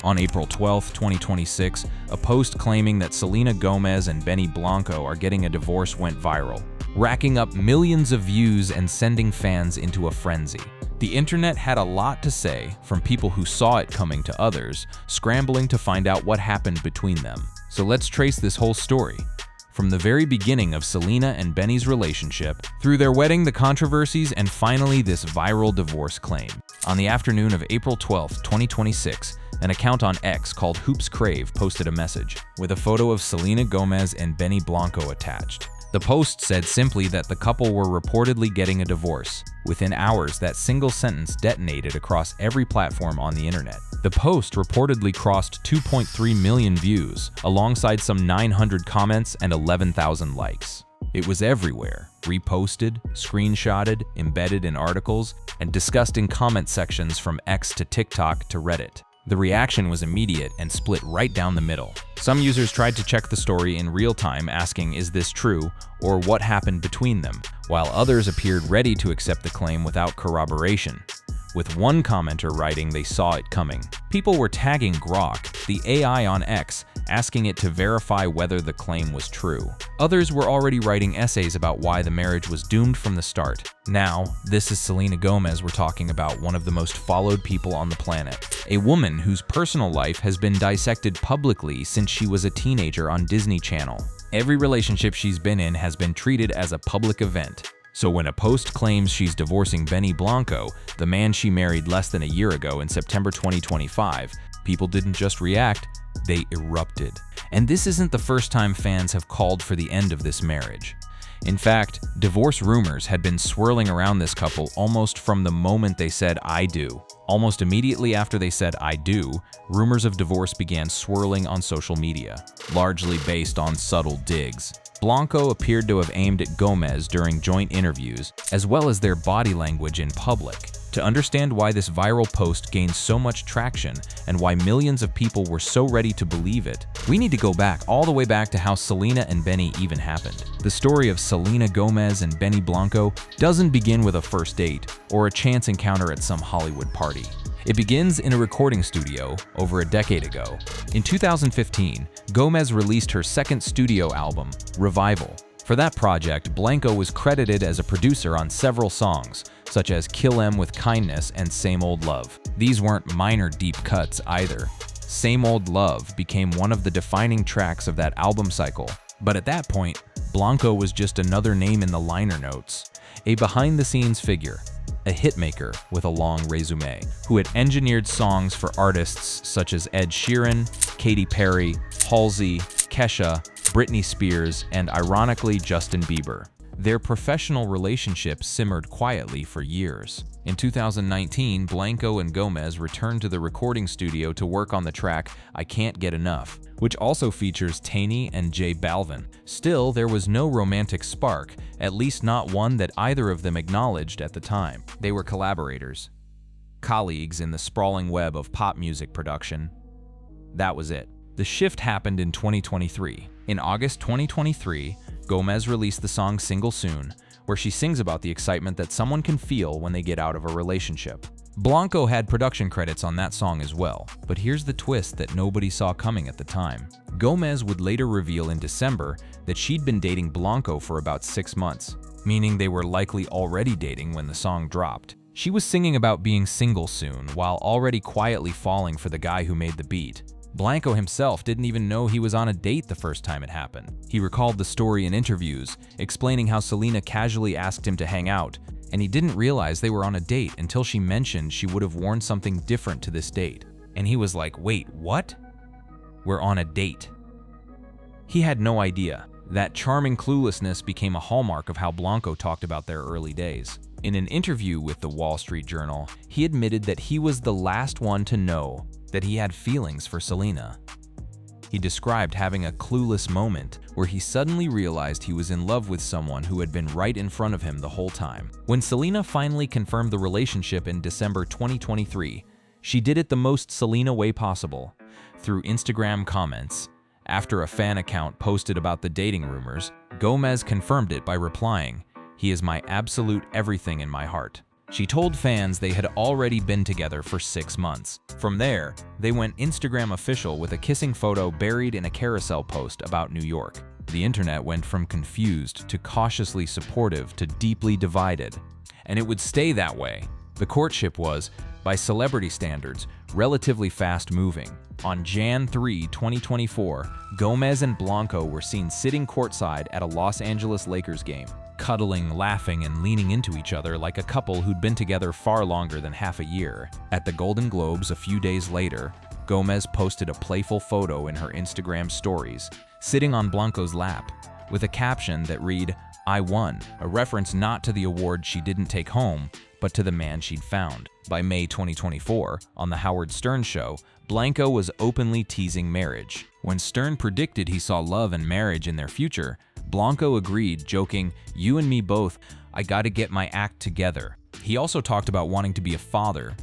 On April 12, 2026, a post claiming that Selena Gomez and Benny Blanco are getting a divorce went viral, racking up millions of views and sending fans into a frenzy. The internet had a lot to say, from people who saw it coming to others, scrambling to find out what happened between them. So let's trace this whole story. From the very beginning of Selena and Benny's relationship, through their wedding, the controversies, and finally this viral divorce claim. On the afternoon of April 12, 2026, an account on X called Hoops Crave posted a message with a photo of Selena Gomez and Benny Blanco attached. The post said simply that the couple were reportedly getting a divorce. Within hours, that single sentence detonated across every platform on the internet. The post reportedly crossed 2.3 million views, alongside some 900 comments and 11,000 likes. It was everywhere, reposted, screenshotted, embedded in articles, and discussed in comment sections from X to TikTok to Reddit. The reaction was immediate and split right down the middle. Some users tried to check the story in real time, asking, "Is this true?" or "What happened between them?" while others appeared ready to accept the claim without corroboration, with one commenter writing they saw it coming. People were tagging Grok, the AI on X, asking it to verify whether the claim was true. Others were already writing essays about why the marriage was doomed from the start. Now, this is Selena Gomez we're talking about, one of the most followed people on the planet. A woman whose personal life has been dissected publicly since she was a teenager on Disney Channel. Every relationship she's been in has been treated as a public event. So when a post claims she's divorcing Benny Blanco, the man she married less than a year ago in September 2025, people didn't just react, they erupted. And this isn't the first time fans have called for the end of this marriage. In fact, divorce rumors had been swirling around this couple almost from the moment they said "I do." Almost immediately after they said "I do," rumors of divorce began swirling on social media, largely based on subtle digs. Blanco appeared to have aimed at Gomez during joint interviews, as well as their body language in public. To understand why this viral post gained so much traction and why millions of people were so ready to believe it, we need to go back all the way back to how Selena and Benny even happened. The story of Selena Gomez and Benny Blanco doesn't begin with a first date or a chance encounter at some Hollywood party. It begins in a recording studio over a decade ago. In 2015, Gomez released her second studio album, Revival. For that project, Blanco was credited as a producer on several songs, such as Kill 'Em with Kindness and Same Old Love. These weren't minor deep cuts either. Same Old Love became one of the defining tracks of that album cycle. But at that point, Blanco was just another name in the liner notes, a behind-the-scenes figure, a hitmaker with a long resume, who had engineered songs for artists such as Ed Sheeran, Katy Perry, Halsey, Kesha, Britney Spears, and ironically Justin Bieber. Their professional relationship simmered quietly for years. In 2019, Blanco and Gomez returned to the recording studio to work on the track I Can't Get Enough, which also features Taney and J Balvin. Still, there was no romantic spark, at least not one that either of them acknowledged at the time. They were collaborators, colleagues in the sprawling web of pop music production. That was it. The shift happened in 2023. In August 2023, Gomez released the song Single Soon, where she sings about the excitement that someone can feel when they get out of a relationship. Blanco had production credits on that song as well, but here's the twist that nobody saw coming at the time. Gomez would later reveal in December that she'd been dating Blanco for about 6 months, meaning they were likely already dating when the song dropped. She was singing about being single soon, while already quietly falling for the guy who made the beat. Blanco himself didn't even know he was on a date the first time it happened. He recalled the story in interviews, explaining how Selena casually asked him to hang out, and he didn't realize they were on a date until she mentioned she would have worn something different to this date. And he was like, "Wait, what? We're on a date." He had no idea. That charming cluelessness became a hallmark of how Blanco talked about their early days. In an interview with the Wall Street Journal, he admitted that he was the last one to know that he had feelings for Selena. He described having a clueless moment where he suddenly realized he was in love with someone who had been right in front of him the whole time. When Selena finally confirmed the relationship in December 2023, she did it the most Selena way possible, through Instagram comments. After a fan account posted about the dating rumors, Gomez confirmed it by replying, "He is my absolute everything in my heart." She told fans they had already been together for 6 months. From there, they went Instagram official with a kissing photo buried in a carousel post about New York. The internet went from confused to cautiously supportive to deeply divided. And it would stay that way. The courtship was, by celebrity standards, relatively fast-moving. On Jan 3, 2024, Gomez and Blanco were seen sitting courtside at a Los Angeles Lakers game, cuddling, laughing, and leaning into each other like a couple who'd been together far longer than half a year. At the Golden Globes a few days later, Gomez posted a playful photo in her Instagram stories, sitting on Blanco's lap, with a caption that read, "I won," a reference not to the award she didn't take home, but to the man she'd found. By May 2024, on The Howard Stern Show, Blanco was openly teasing marriage. When Stern predicted he saw love and marriage in their future, Blanco agreed, joking, "You and me both, I gotta get my act together." He also talked about wanting to be a father,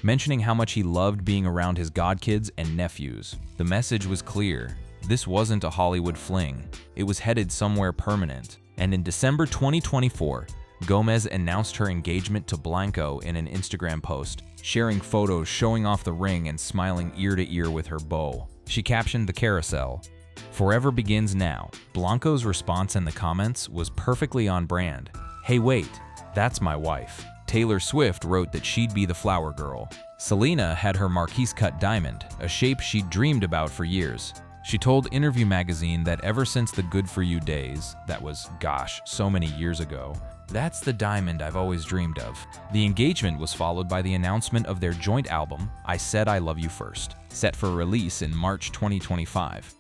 mentioning how much he loved being around his godkids and nephews. The message was clear. This wasn't a Hollywood fling. It was headed somewhere permanent. And in December 2024, Gomez announced her engagement to Blanco in an Instagram post, sharing photos showing off the ring and smiling ear to ear with her beau. She captioned the carousel, "Forever begins now." Blanco's response in the comments was perfectly on brand. "Hey wait, that's my wife." Taylor Swift wrote that she'd be the flower girl. Selena had her Marquise-cut diamond, a shape she'd dreamed about for years. She told Interview magazine that ever since the Good For You days, that was, gosh, so many years ago, "That's the diamond I've always dreamed of." The engagement was followed by the announcement of their joint album, I Said I Love You First, set for release in March 2025.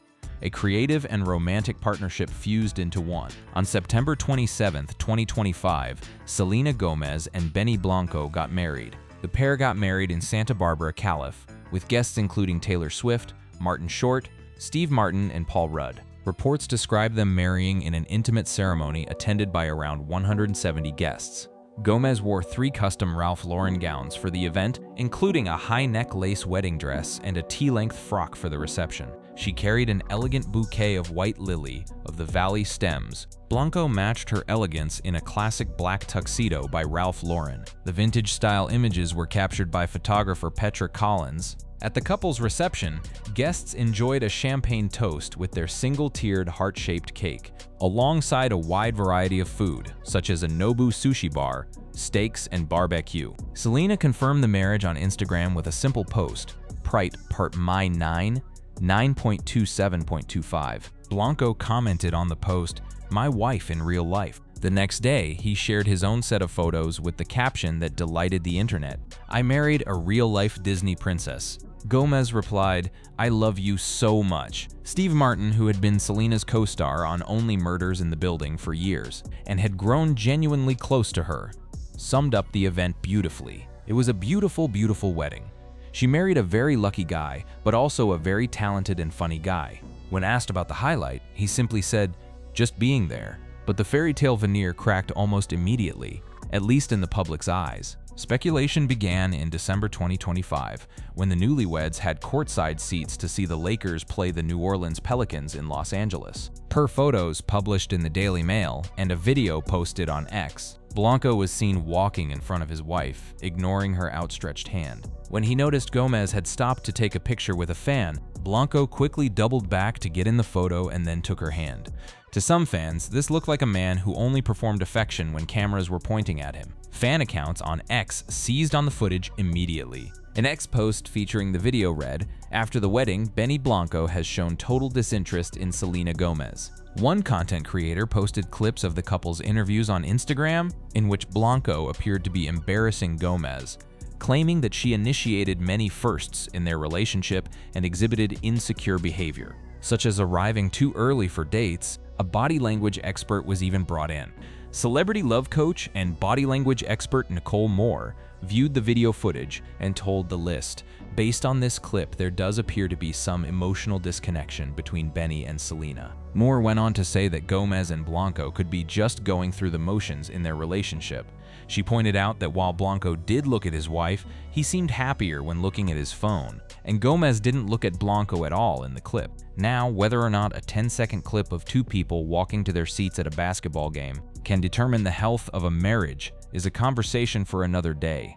A creative and romantic partnership fused into one. On September 27, 2025, Selena Gomez and Benny Blanco got married. The pair got married in Santa Barbara, Calif, with guests including Taylor Swift, Martin Short, Steve Martin, and Paul Rudd. Reports describe them marrying in an intimate ceremony attended by around 170 guests. Gomez wore 3 custom Ralph Lauren gowns for the event, including a high-neck lace wedding dress and a tea-length frock for the reception. She carried an elegant bouquet of white lily of the valley stems. Blanco matched her elegance in a classic black tuxedo by Ralph Lauren. The vintage-style images were captured by photographer Petra Collins. At the couple's reception, guests enjoyed a champagne toast with their single-tiered heart-shaped cake, alongside a wide variety of food, such as a Nobu sushi bar, steaks, and barbecue. Selena confirmed the marriage on Instagram with a simple post, "Prite part my 9.27.25. Blanco commented on the post, "My wife in real life." The next day, he shared his own set of photos with the caption that delighted the internet, "I married a real-life Disney princess." Gomez replied, "I love you so much." Steve Martin, who had been Selena's co-star on Only Murders in the Building for years and had grown genuinely close to her, summed up the event beautifully. "It was a beautiful, beautiful wedding. She married a very lucky guy, but also a very talented and funny guy." When asked about the highlight, he simply said, "Just being there." But the fairy tale veneer cracked almost immediately, at least in the public's eyes. Speculation began in December 2025, when the newlyweds had courtside seats to see the Lakers play the New Orleans Pelicans in Los Angeles. Per photos published in the Daily Mail and a video posted on X, Blanco was seen walking in front of his wife, ignoring her outstretched hand. When he noticed Gomez had stopped to take a picture with a fan, Blanco quickly doubled back to get in the photo and then took her hand. To some fans, this looked like a man who only performed affection when cameras were pointing at him. Fan accounts on X seized on the footage immediately. An X post featuring the video read, "After the wedding, Benny Blanco has shown total disinterest in Selena Gomez." One content creator posted clips of the couple's interviews on Instagram, in which Blanco appeared to be embarrassing Gomez, claiming that she initiated many firsts in their relationship and exhibited insecure behavior, such as arriving too early for dates. A body language expert was even brought in. Celebrity love coach and body language expert Nicole Moore viewed the video footage and told The List, "Based on this clip, there does appear to be some emotional disconnection between Benny and Selena." Moore went on to say that Gomez and Blanco could be just going through the motions in their relationship. She pointed out that while Blanco did look at his wife, he seemed happier when looking at his phone, and Gomez didn't look at Blanco at all in the clip. Now, whether or not a 10-second clip of 2 people walking to their seats at a basketball game can determine the health of a marriage is a conversation for another day.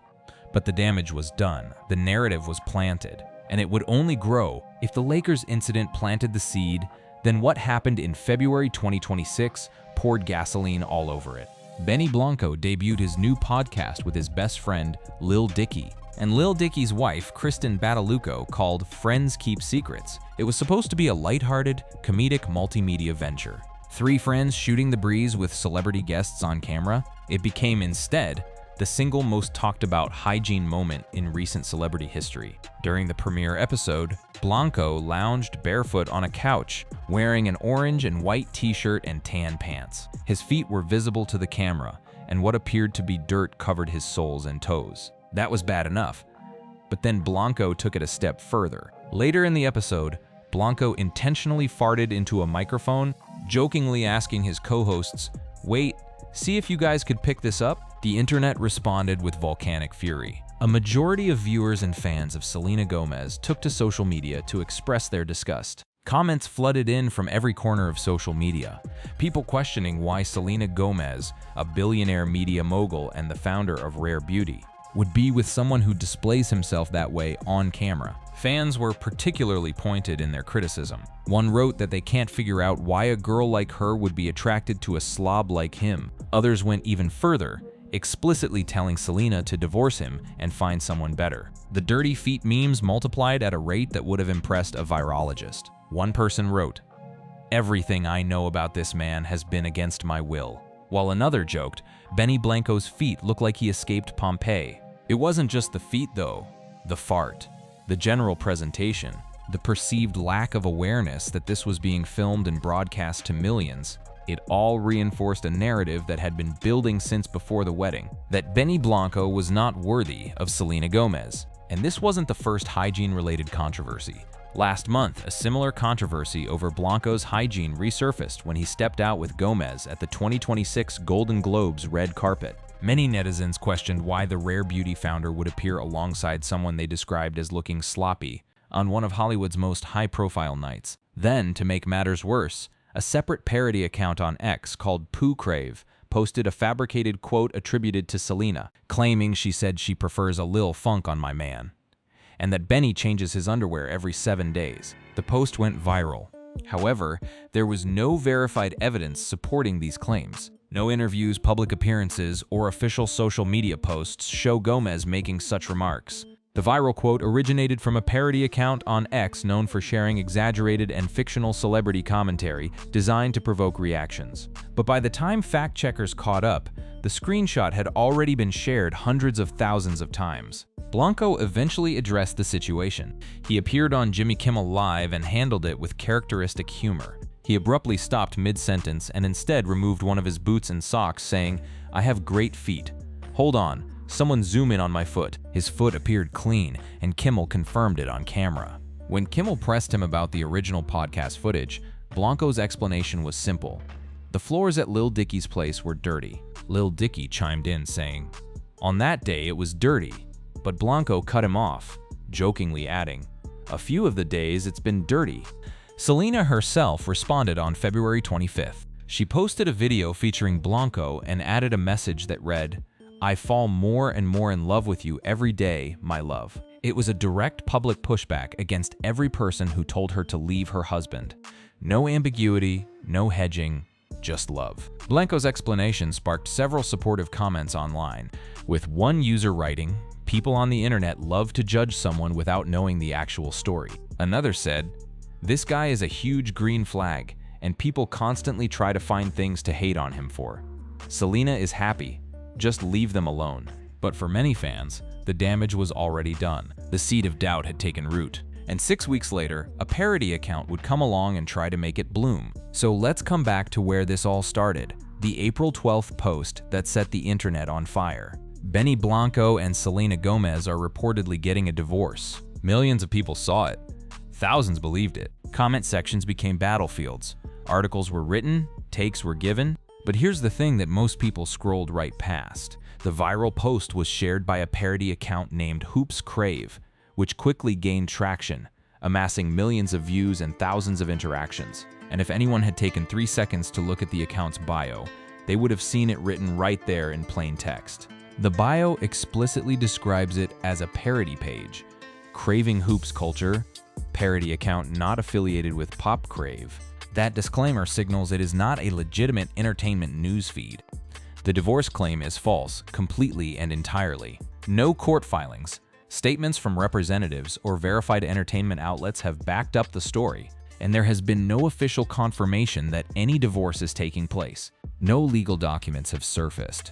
But the damage was done, the narrative was planted, and it would only grow if the Lakers incident planted the seed. Then what happened in February 2026 poured gasoline all over it. Benny Blanco debuted his new podcast with his best friend, Lil Dicky, and Lil Dicky's wife, Kristen Badalucco, called Friends Keep Secrets. It was supposed to be a lighthearted, comedic multimedia venture. Three friends shooting the breeze with celebrity guests on camera. It became instead the single most talked about hygiene moment in recent celebrity history. During the premiere episode, Blanco lounged barefoot on a couch, wearing an orange and white t-shirt and tan pants. His feet were visible to the camera, and what appeared to be dirt covered his soles and toes. That was bad enough. But then Blanco took it a step further. Later in the episode, Blanco intentionally farted into a microphone, jokingly asking his co-hosts, "Wait, see if you guys could pick this up?" The internet responded with volcanic fury. A majority of viewers and fans of Selena Gomez took to social media to express their disgust. Comments flooded in from every corner of social media, people questioning why Selena Gomez, a billionaire media mogul and the founder of Rare Beauty, would be with someone who displays himself that way on camera. Fans were particularly pointed in their criticism. One wrote that they can't figure out why a girl like her would be attracted to a slob like him. Others went even further, explicitly telling Selena to divorce him and find someone better. The dirty feet memes multiplied at a rate that would have impressed a virologist. One person wrote, "Everything I know about this man has been against my will," while another joked, "Benny Blanco's feet look like he escaped Pompeii." It wasn't just the feet though, the fart, the general presentation, the perceived lack of awareness that this was being filmed and broadcast to millions. It all reinforced a narrative that had been building since before the wedding, that Benny Blanco was not worthy of Selena Gomez. And this wasn't the first hygiene-related controversy. Last month, a similar controversy over Blanco's hygiene resurfaced when he stepped out with Gomez at the 2026 Golden Globes red carpet. Many netizens questioned why the Rare Beauty founder would appear alongside someone they described as looking sloppy on one of Hollywood's most high-profile nights. Then, to make matters worse, a separate parody account on X called Poo Crave posted a fabricated quote attributed to Selena, claiming she said she prefers a lil funk on my man, and that Benny changes his underwear every 7 days. The post went viral. However, there was no verified evidence supporting these claims. No interviews, public appearances, or official social media posts show Gomez making such remarks. The viral quote originated from a parody account on X known for sharing exaggerated and fictional celebrity commentary designed to provoke reactions. But by the time fact-checkers caught up, the screenshot had already been shared hundreds of thousands of times. Blanco eventually addressed the situation. He appeared on Jimmy Kimmel Live and handled it with characteristic humor. He abruptly stopped mid-sentence and instead removed one of his boots and socks, saying, "I have great feet. Hold on. Someone zoom in on my foot." His foot appeared clean, and Kimmel confirmed it on camera. When Kimmel pressed him about the original podcast footage, Blanco's explanation was simple. The floors at Lil Dicky's place were dirty. Lil Dicky chimed in saying, "On that day it was dirty," but Blanco cut him off, jokingly adding, "A few of the days it's been dirty." Selena herself responded on February 25th. She posted a video featuring Blanco and added a message that read, "I fall more and more in love with you every day, my love." It was a direct public pushback against every person who told her to leave her husband. No ambiguity, no hedging, just love. Blanco's explanation sparked several supportive comments online, with one user writing, "People on the internet love to judge someone without knowing the actual story." Another said, "This guy is a huge green flag, and people constantly try to find things to hate on him for. Selena is happy. Just leave them alone." But for many fans, the damage was already done. The seed of doubt had taken root. And 6 weeks later, a parody account would come along and try to make it bloom. So let's come back to where this all started, the April 12th post that set the internet on fire. Benny Blanco and Selena Gomez are reportedly getting a divorce. Millions of people saw it. Thousands believed it. Comment sections became battlefields. Articles were written, takes were given. But here's the thing that most people scrolled right past. The viral post was shared by a parody account named Hoops Crave, which quickly gained traction, amassing millions of views and thousands of interactions. And if anyone had taken 3 seconds to look at the account's bio, they would have seen it written right there in plain text. The bio explicitly describes it as a parody page, craving hoops culture, parody account not affiliated with Pop Crave. That disclaimer signals it is not a legitimate entertainment news feed. The divorce claim is false, completely and entirely. No court filings, statements from representatives, or verified entertainment outlets have backed up the story, and there has been no official confirmation that any divorce is taking place. No legal documents have surfaced.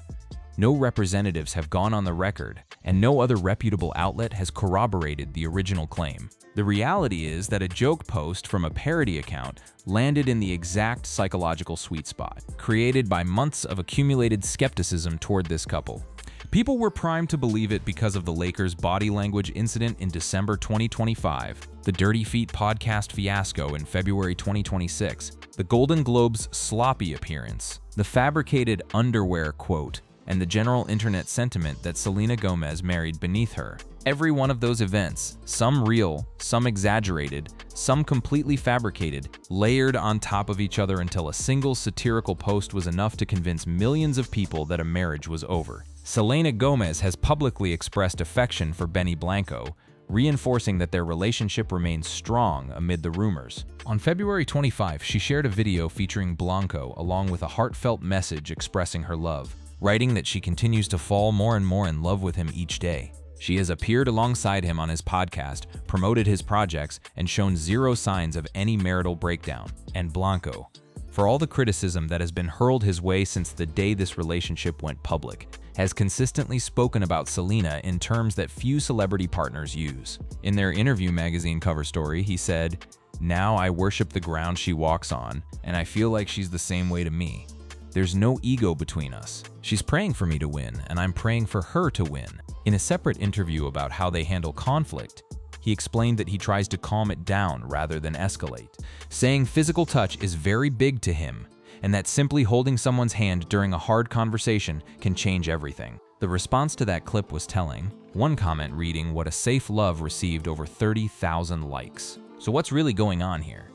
No representatives have gone on the record, and no other reputable outlet has corroborated the original claim. The reality is that a joke post from a parody account landed in the exact psychological sweet spot, created by months of accumulated skepticism toward this couple. People were primed to believe it because of the Lakers' body language incident in December 2025, the Dirty Feet podcast fiasco in February 2026, the Golden Globes' sloppy appearance, the fabricated underwear quote, and the general internet sentiment that Selena Gomez married beneath her. Every one of those events, some real, some exaggerated, some completely fabricated, layered on top of each other until a single satirical post was enough to convince millions of people that a marriage was over. Selena Gomez has publicly expressed affection for Blanco, reinforcing that their relationship remains strong amid the rumors. On February 25, she shared a video featuring Blanco along with a heartfelt message expressing her love, writing that she continues to fall more and more in love with him each day. She has appeared alongside him on his podcast, promoted his projects, and shown zero signs of any marital breakdown. And Blanco, for all the criticism that has been hurled his way since the day this relationship went public, has consistently spoken about Selena in terms that few celebrity partners use. In their interview magazine cover story, he said, "Now I worship the ground she walks on, and I feel like she's the same way to me. There's no ego between us. She's praying for me to win, and I'm praying for her to win." In a separate interview about how they handle conflict, he explained that he tries to calm it down rather than escalate, saying physical touch is very big to him, and that simply holding someone's hand during a hard conversation can change everything. The response to that clip was telling, one comment reading, "What a safe love" received over 30,000 likes. So what's really going on here?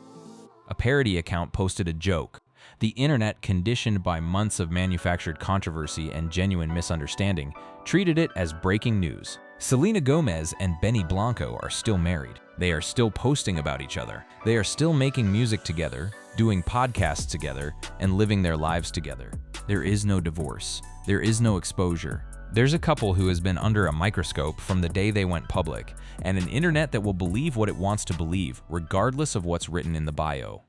A parody account posted a joke. The internet, conditioned by months of manufactured controversy and genuine misunderstanding, treated it as breaking news. Selena Gomez and Blanco are still married. They are still posting about each other. They are still making music together, doing podcasts together, and living their lives together. There is no divorce. There is no exposure. There's a couple who has been under a microscope from the day they went public, and an internet that will believe what it wants to believe, regardless of what's written in the bio.